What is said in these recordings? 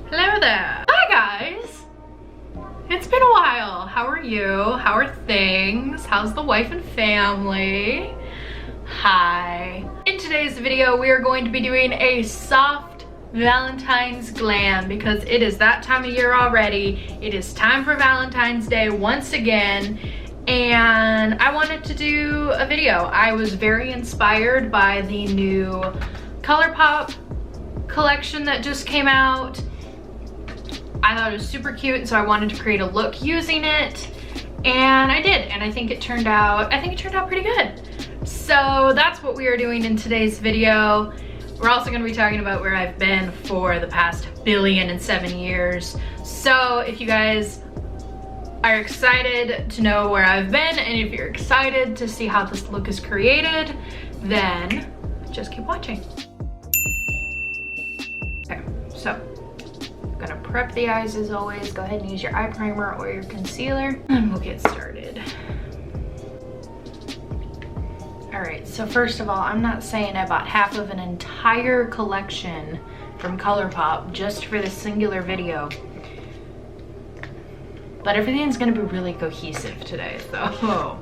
Hello there. Hi guys. It's been a while. How are you? How are things? How's the wife and family? Hi. In today's video, we are going to be doing a soft Valentine's glam because it is that time of year already. It is time for Valentine's Day once again. And I wanted to do a video. I was very inspired by the new ColourPop collection that just came out. I thought it was super cute, so I wanted to create a look using it, and I did, and I think it turned out pretty good. So that's what we are doing in today's video. We're also going to be talking about where I've been for the past 1,000,007 years. So if you guys are excited to know where I've been, and if you're excited to see how this look is created, then just keep watching. Okay, so I'm gonna prep the eyes as always. Go ahead and use your eye primer or your concealer, and we'll get started. All right, so first of all, I'm not saying I bought half of an entire collection from ColourPop just for this singular video, but everything's gonna be really cohesive today, so.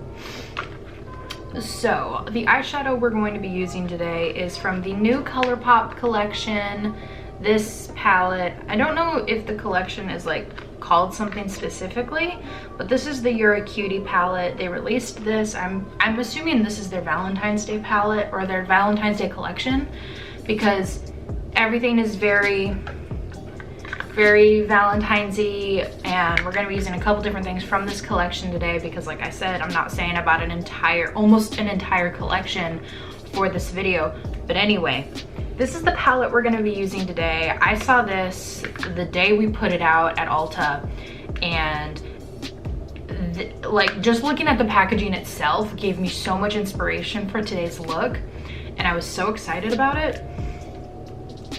So the eyeshadow we're going to be using today is from the new ColourPop collection. This palette, I don't know if the collection is like called something specifically, but this is the You're a Cutie palette. They released this, I'm assuming this is their Valentine's Day palette or their Valentine's Day collection, because everything is very Valentine's-y, and we're gonna be using a couple different things from this collection today because, like I said, I'm not saying I bought almost an entire collection for this video. But anyway, this is the palette we're gonna be using today. I saw this the day we put it out at Ulta, and like just looking at the packaging itself gave me so much inspiration for today's look, and I was so excited about it.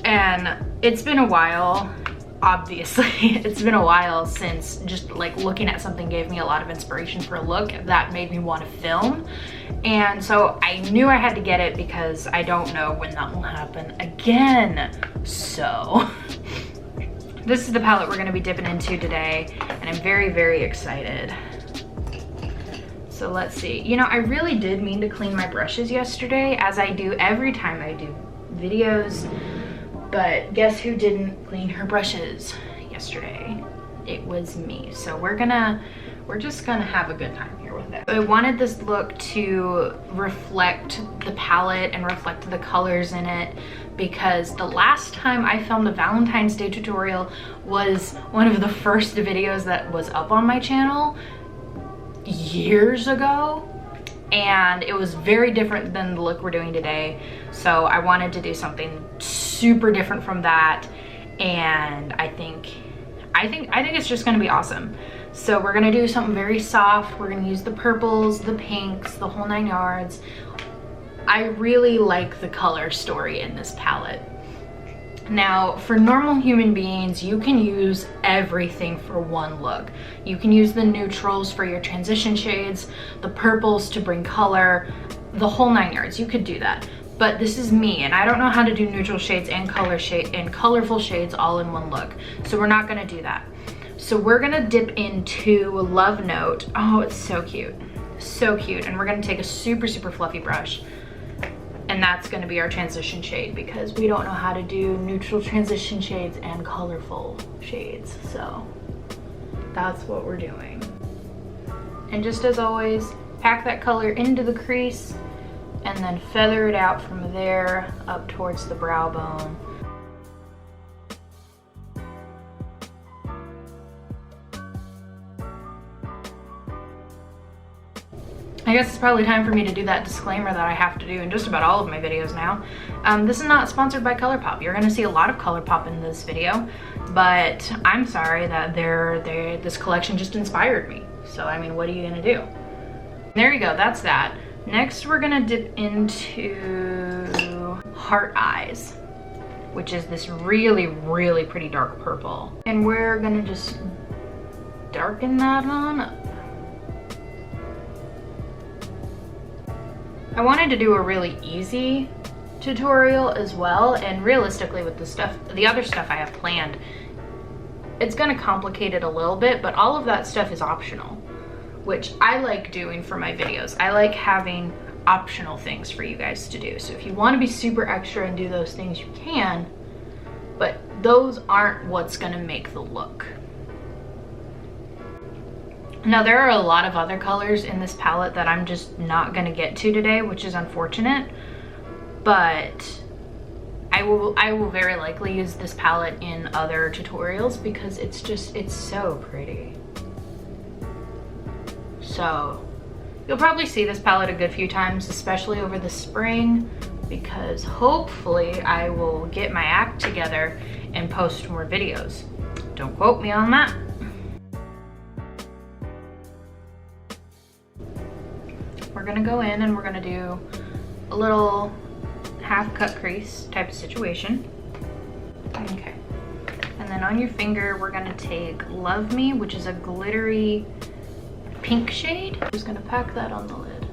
And it's been a while, obviously. It's been a while since just like looking at something gave me a lot of inspiration for a look that made me want to film. And so I knew I had to get it because I don't know when that will happen again. So this is the palette we're going to be dipping into today, and I'm very excited. So let's see. You know, I really did mean to clean my brushes yesterday, as I do every time I do videos. But guess who didn't clean her brushes yesterday? It was me. So we're just gonna have a good time here with it. I wanted this look to reflect the palette and reflect the colors in it, because the last time I filmed a Valentine's Day tutorial was one of the first videos that was up on my channel years ago, and it was very different than the look we're doing today. So I wanted to do something super different from that, and I think it's just gonna be awesome. So we're gonna do something very soft. We're gonna use the purples, the pinks, the whole 9 yards. I really like the color story in this palette. Now, for normal human beings, you can use everything for one look. You can use the neutrals for your transition shades, the purples to bring color, the whole 9 yards. You could do that. But this is me, and I don't know how to do neutral shades and colorful shades all in one look. So we're not gonna do that. So we're gonna dip into Love Note. Oh, it's so cute. So cute. And we're gonna take a super fluffy brush, and that's gonna be our transition shade, because we don't know how to do neutral transition shades and colorful shades. So that's what we're doing. And just as always, pack that color into the crease and then feather it out from there up towards the brow bone. I guess it's probably time for me to do that disclaimer that I have to do in just about all of my videos now. This is not sponsored by ColourPop. You're gonna see a lot of ColourPop in this video, but I'm sorry that this collection just inspired me. So, I mean, what are you gonna do? There you go, that's that. Next, we're gonna dip into Heart Eyes, which is this really pretty dark purple. And we're gonna just darken that on up. I wanted to do a really easy tutorial as well, and realistically with the other stuff I have planned, it's gonna complicate it a little bit, but all of that stuff is optional, which I like doing for my videos. I like having optional things for you guys to do. So if you want to be super extra and do those things, you can, but those aren't what's gonna make the look. Now there are a lot of other colors in this palette that I'm just not gonna get to today, which is unfortunate, but I will very likely use this palette in other tutorials because it's so pretty. So you'll probably see this palette a good few times, especially over the spring, because hopefully I will get my act together and post more videos. Don't quote me on that. We're gonna go in and we're gonna do a little half cut crease type of situation. Okay. And then on your finger, we're gonna take Love Me, which is a glittery pink shade. I'm just gonna pack that on the lid.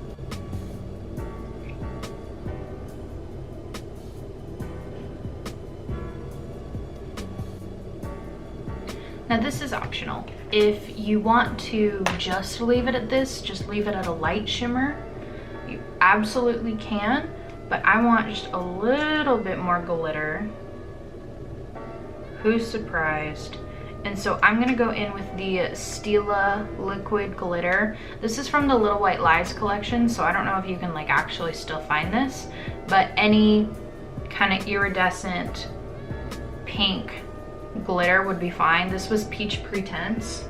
Now this is optional. If you want to just leave it at this, just leave it at a light shimmer, you absolutely can, but I want just a little bit more glitter. Who's surprised? And so I'm gonna go in with the Stila liquid glitter. This is from the Little White Lies collection, so I don't know if you can like actually still find this, but any kind of iridescent pink glitter would be fine. This was Peach Pretense.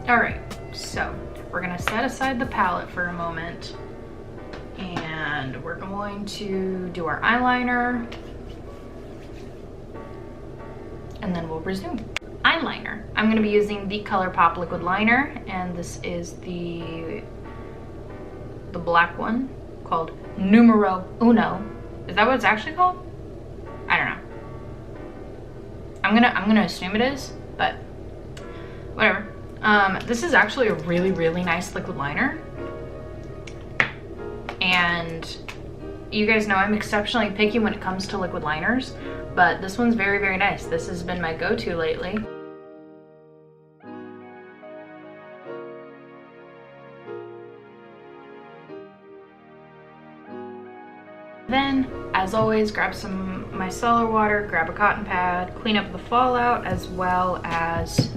All right, so we're gonna set aside the palette for a moment and we're going to do our eyeliner and then we'll resume. Eyeliner. I'm going to be using the ColourPop liquid liner, and this is the black one called Numero Uno. Is that what it's actually called? I don't know. I'm gonna assume it is, but whatever. This is actually a really, really nice liquid liner, and you guys know I'm exceptionally picky when it comes to liquid liners, but this one's very, very nice. This has been my go-to lately. Then, as always, grab some micellar water, grab a cotton pad, clean up the fallout, as well as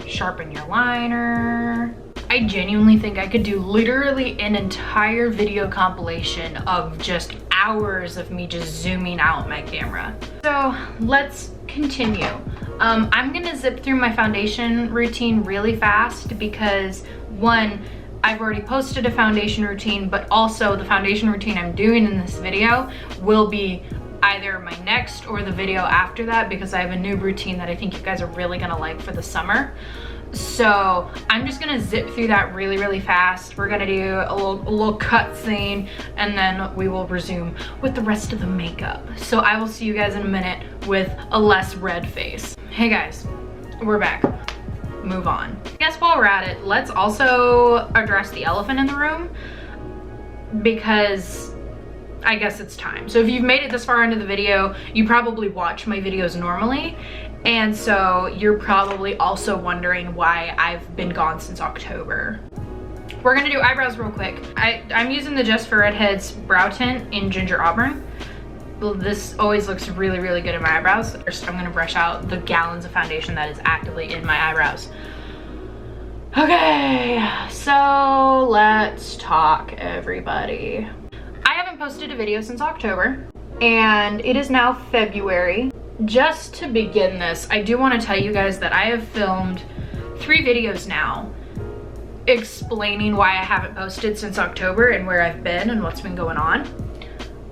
sharpen your liner. I genuinely think I could do literally an entire video compilation of just hours of me just zooming out my camera. So let's continue. I'm gonna zip through my foundation routine really fast because one, I've already posted a foundation routine, but also the foundation routine I'm doing in this video will be either my next or the video after that, because I have a new routine that I think you guys are really gonna like for the summer. So I'm just gonna zip through that really, really fast. We're gonna do a little cut scene and then we will resume with the rest of the makeup. So I will see you guys in a minute with a less red face. Hey guys, we're back. Move on. I guess while we're at it, let's also address the elephant in the room, because I guess it's time. So if you've made it this far into the video, you probably watch my videos normally, and so you're probably also wondering why I've been gone since October. We're gonna do eyebrows real quick. I'm using the Just for Redheads brow tint in Ginger Auburn. This always looks really, really good in my eyebrows. First, I'm gonna brush out the gallons of foundation that is actively in my eyebrows. Okay, so let's talk, everybody. I haven't posted a video since October, and it is now February. Just to begin this, I do want to tell you guys that I have filmed 3 videos now explaining why I haven't posted since October and where I've been and what's been going on.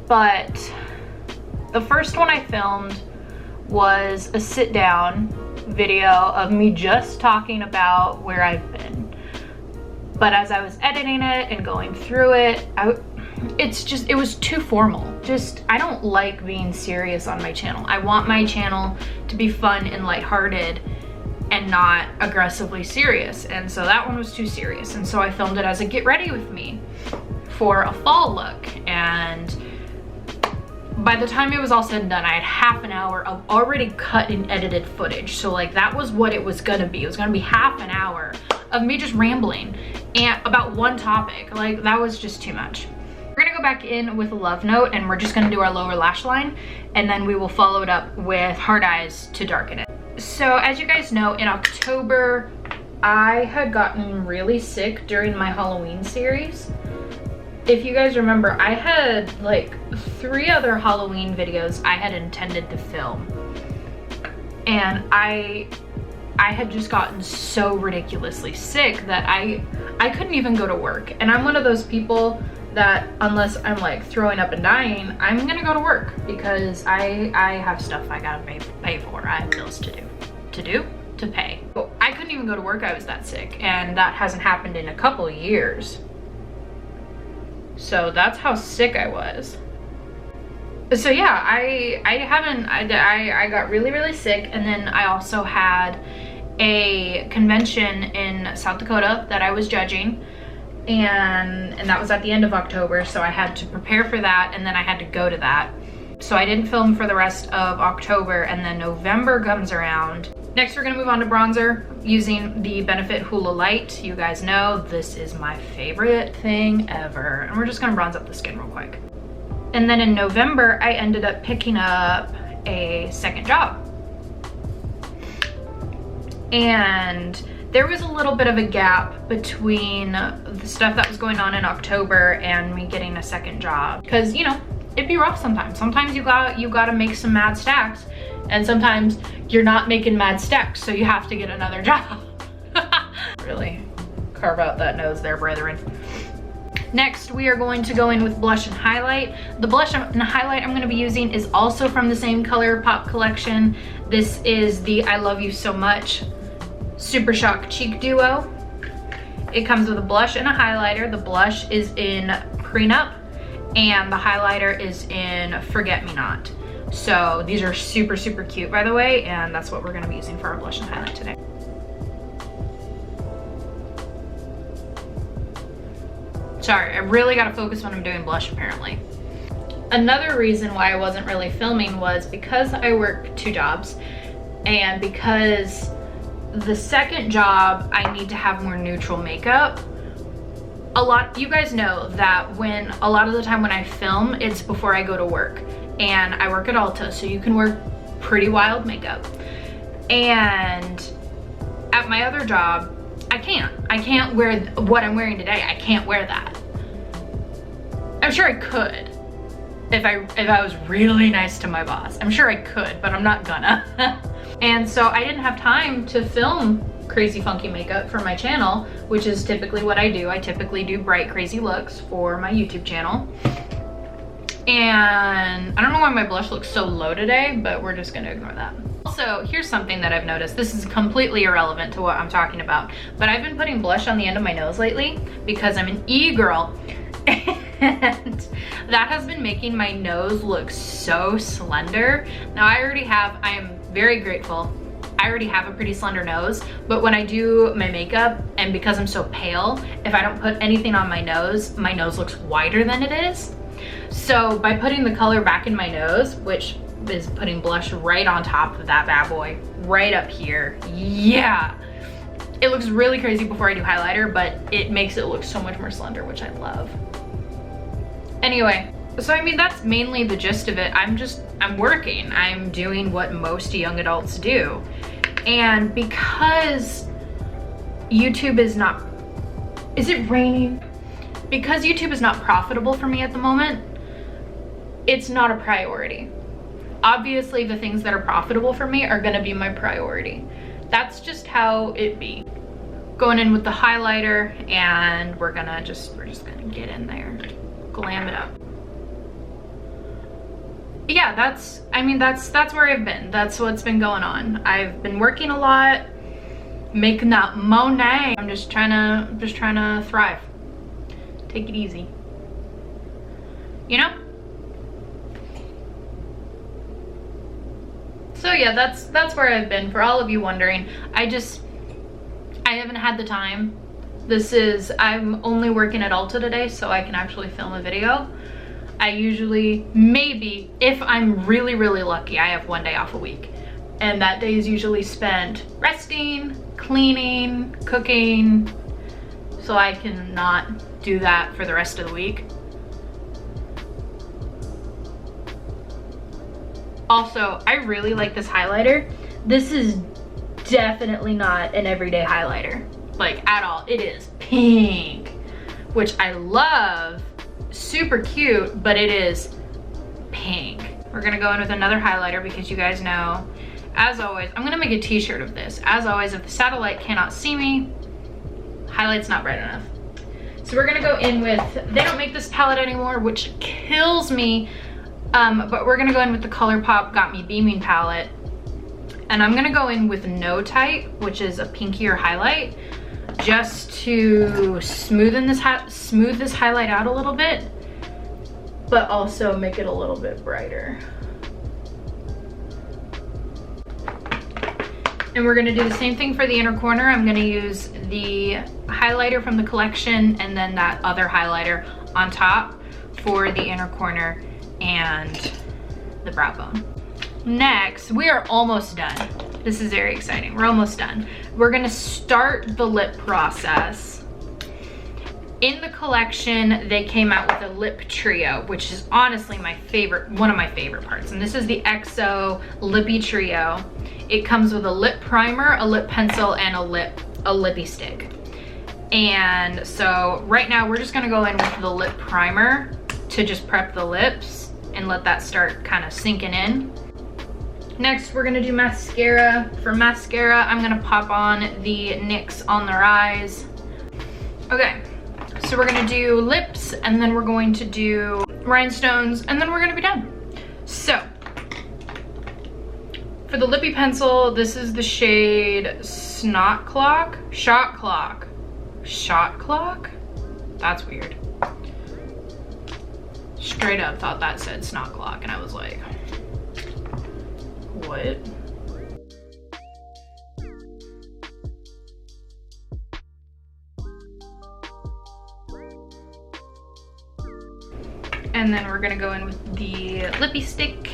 But the first one I filmed was a sit down video of me just talking about where I've been. But as I was editing it and going through it, it was too formal. I don't like being serious on my channel. I want my channel to be fun and lighthearted, and not aggressively serious. And so that one was too serious. And so I filmed it as a get ready with me for a fall look. And by the time it was all said and done, I had half an hour of already cut and edited footage. So like that was what it was gonna be. It was gonna be half an hour of me just rambling and about one topic. Like that was just too much. We're gonna go back in with a love note, and we're just gonna do our lower lash line, and then we will follow it up with hard eyes to darken it. So as you guys know, in October, I had gotten really sick during my Halloween series. If you guys remember, I had like 3 other Halloween videos I had intended to film. And I had just gotten so ridiculously sick that I couldn't even go to work. And I'm one of those people that unless I'm like throwing up and dying, I'm gonna go to work because I have stuff I gotta pay for. I have bills to pay. But I couldn't even go to work, I was that sick. And that hasn't happened in a couple of years. So that's how sick I was. So yeah, I got really, really sick. And then I also had a convention in South Dakota that I was judging. And that was at the end of October, so I had to prepare for that, and then I had to go to that. So I didn't film for the rest of October, and then November comes around. Next, we're gonna move on to bronzer using the Benefit Hoola Light. You guys know this is my favorite thing ever. And we're just gonna bronze up the skin real quick. And then in November, I ended up picking up a second job. And there was a little bit of a gap between the stuff that was going on in October and me getting a second job. Cause you know, it'd be rough sometimes. Sometimes you gotta make some mad stacks, and sometimes you're not making mad stacks, so you have to get another job. Really carve out that nose there, brethren. Next, we are going to go in with blush and highlight. The blush and highlight I'm gonna be using is also from the same ColourPop collection. This is the I Love You So Much Super Shock Cheek Duo. It comes with a blush and a highlighter. The blush is in Prenup and the highlighter is in Forget Me Not. So these are super, super cute, by the way, and that's what we're gonna be using for our blush and highlight today. Sorry, I really gotta focus when I'm doing blush apparently. Another reason why I wasn't really filming was because I work 2 jobs, and because the second job I need to have more neutral makeup. You guys know that a lot of the time when I film, it's before I go to work, and I work at Ulta, so you can wear pretty wild makeup. And at my other job, I can't wear what I'm wearing today. I can't wear that. I'm sure I could if I was really nice to my boss. I'm sure I could, but I'm not gonna. And so I didn't have time to film crazy funky makeup for my channel, which is typically what I do. I typically do bright crazy looks for my YouTube channel. And I don't know why my blush looks so low today, but we're just gonna ignore that. Also, here's something that I've noticed. This is completely irrelevant to what I'm talking about, but I've been putting blush on the end of my nose lately because I'm an e-girl. And that has been making my nose look so slender. Now I am very grateful. I already have a pretty slender nose, but when I do my makeup, and because I'm so pale, if I don't put anything on my nose looks wider than it is. So by putting the color back in my nose, which is putting blush right on top of that bad boy, right up here, yeah. It looks really crazy before I do highlighter, but it makes it look so much more slender, which I love. Anyway, so I mean, that's mainly the gist of it. I'm working. I'm doing what most young adults do. And because YouTube is it raining? Because YouTube is not profitable for me at the moment, it's not a priority. Obviously, the things that are profitable for me are gonna be my priority. That's just how it be. Going in with the highlighter, and we're just gonna get in there. Glam it up. Yeah, that's where I've been. That's what's been going on. I've been working a lot, making that money. I'm just trying to thrive. Take it easy. You know? So yeah, that's where I've been. For all of you wondering, I haven't had the time. I'm only working at Ulta today, so I can actually film a video. I usually, maybe, if I'm really, really lucky, I have one day off a week. And that day is usually spent resting, cleaning, cooking, so I can not do that for the rest of the week. Also, I really like this highlighter. This is definitely not an everyday highlighter, like at all. It is pink, which I love, super cute, but it is pink. We're gonna go in with another highlighter because you guys know, as always, I'm gonna make a t-shirt of this. As always, if the satellite cannot see me, highlight's not bright enough. So we're gonna go in with, they don't make this palette anymore, which kills me, but we're gonna go in with the ColourPop Got Me Beaming palette. And I'm gonna go in with No Type, which is a pinkier highlight, just to smoothen this smooth this highlight out a little bit, but also make it a little bit brighter. And we're gonna do the same thing for the inner corner. I'm gonna use the highlighter from the collection and then that other highlighter on top for the inner corner and the brow bone. Next, we are almost done. This is very exciting. We're almost done. We're gonna start the lip process. In the collection, they came out with a lip trio, which is honestly my favorite, one of my favorite parts. And this is the XO Lippy Trio. It comes with a lip primer, a lip pencil, and a lippy stick. And so right now we're just gonna go in with the lip primer to just prep the lips and let that start kind of sinking in. Next, we're gonna do mascara. For mascara, I'm gonna pop on the NYX On Their Eyes. Okay, so we're gonna do lips, and then we're going to do rhinestones, and then we're gonna be done. So, for the lippy pencil, this is the shade Shot Clock? That's weird. Straight up thought that said Snot Clock, and I was like, what? And then we're gonna go in with the lippy stick.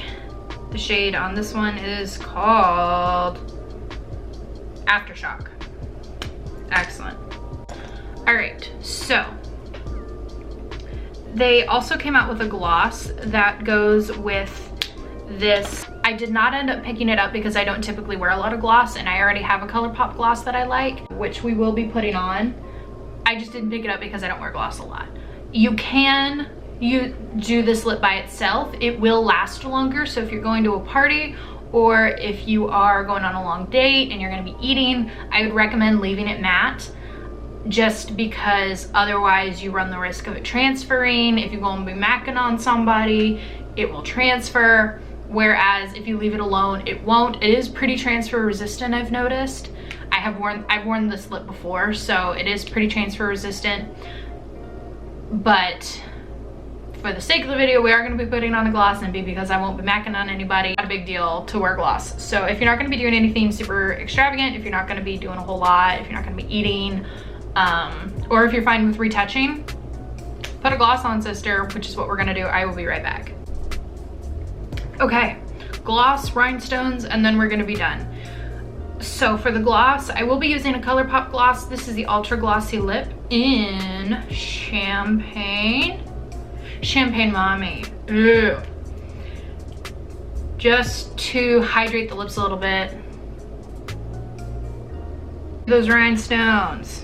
The shade on this one is called Aftershock. Excellent. All right, so they also came out with a gloss that goes with this. I did not end up picking it up because I don't typically wear a lot of gloss, and I already have a ColourPop gloss that I like, which we will be putting on. I just didn't pick it up because I don't wear gloss a lot. You can do this lip by itself. It will last longer, so if you're going to a party or if you are going on a long date and you're gonna be eating, I would recommend leaving it matte, just because otherwise you run the risk of it transferring. If you're going to be macking on somebody, it will transfer. Whereas if you leave it alone, it won't. It is pretty transfer resistant, I've noticed. I've worn this lip before, so it is pretty transfer resistant. But for the sake of the video, we are going to be putting on a gloss, and because I won't be macking on anybody, not a big deal to wear gloss. So if you're not going to be doing anything super extravagant, if you're not going to be doing a whole lot, if you're not going to be eating, or if you're fine with retouching, put a gloss on, sister, which is what we're going to do. I will be right back. Okay, gloss, rhinestones, and then we're gonna be done. So for the gloss, I will be using a ColourPop gloss. This is the Ultra Glossy Lip in Champagne Mommy. Ew. Just to hydrate the lips a little bit. Those rhinestones.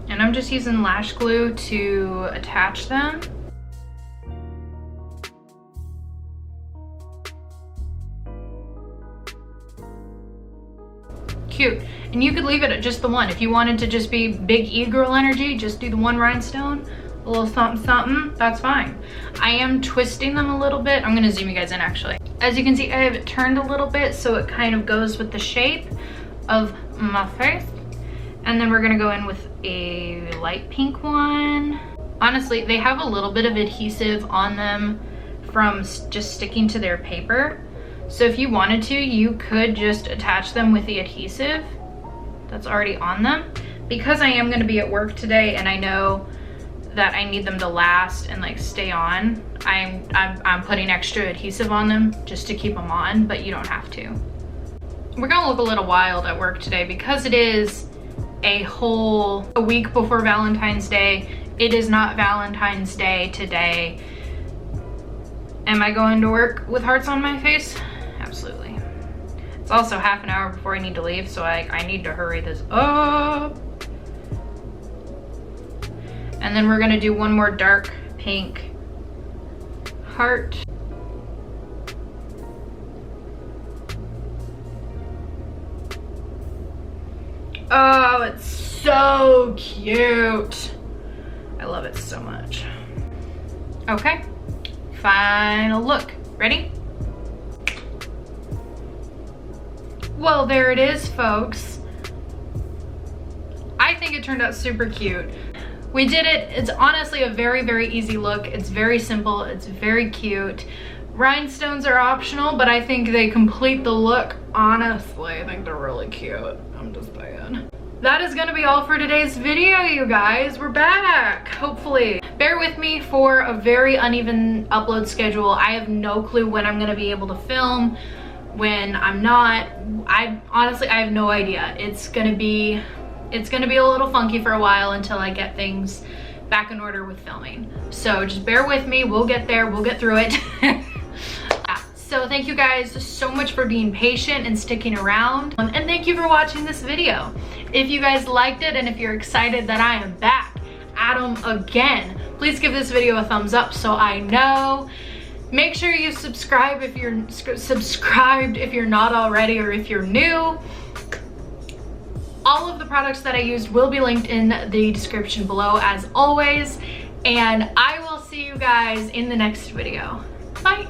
And I'm just using lash glue to attach them. Cute. And you could leave it at just the one. If you wanted to just be big e-girl energy, just do the one rhinestone, a little something something, that's fine. I am twisting them a little bit. I'm gonna zoom you guys in actually. As you can see, I have it turned a little bit so it kind of goes with the shape of my face. And then we're gonna go in with a light pink one. Honestly, they have a little bit of adhesive on them from just sticking to their paper. So if you wanted to, you could just attach them with the adhesive that's already on them. Because I am gonna be at work today and I know that I need them to last and like stay on, I'm putting extra adhesive on them just to keep them on, but you don't have to. We're gonna look a little wild at work today because it is a week before Valentine's Day. It is not Valentine's Day today. Am I going to work with hearts on my face? Absolutely. It's also half an hour before I need to leave, so I need to hurry this up. And then we're gonna do one more dark pink heart. Oh, it's so cute. I love it so much. Okay, final look. Ready? Well, there it is, folks. I think it turned out super cute. We did it. It's honestly a very, very easy look. It's very simple. It's very cute. Rhinestones are optional, but I think they complete the look. Honestly, I think they're really cute. I'm just saying. That is gonna be all for today's video, you guys. We're back, hopefully. Bear with me for a very uneven upload schedule. I have no clue when I'm gonna be able to film, when I'm not. Honestly, I have no idea. It's gonna be a little funky for a while until I get things back in order with filming. So just bear with me, we'll get there, we'll get through it. So thank you guys so much for being patient and sticking around. And thank you for watching this video. If you guys liked it and if you're excited that I am back at 'em again, please give this video a thumbs up so I know. Make sure you subscribe if you're subscribed if you're not already, or if you're new. All of the products that I used will be linked in the description below as always, and I will see you guys in the next video. Bye.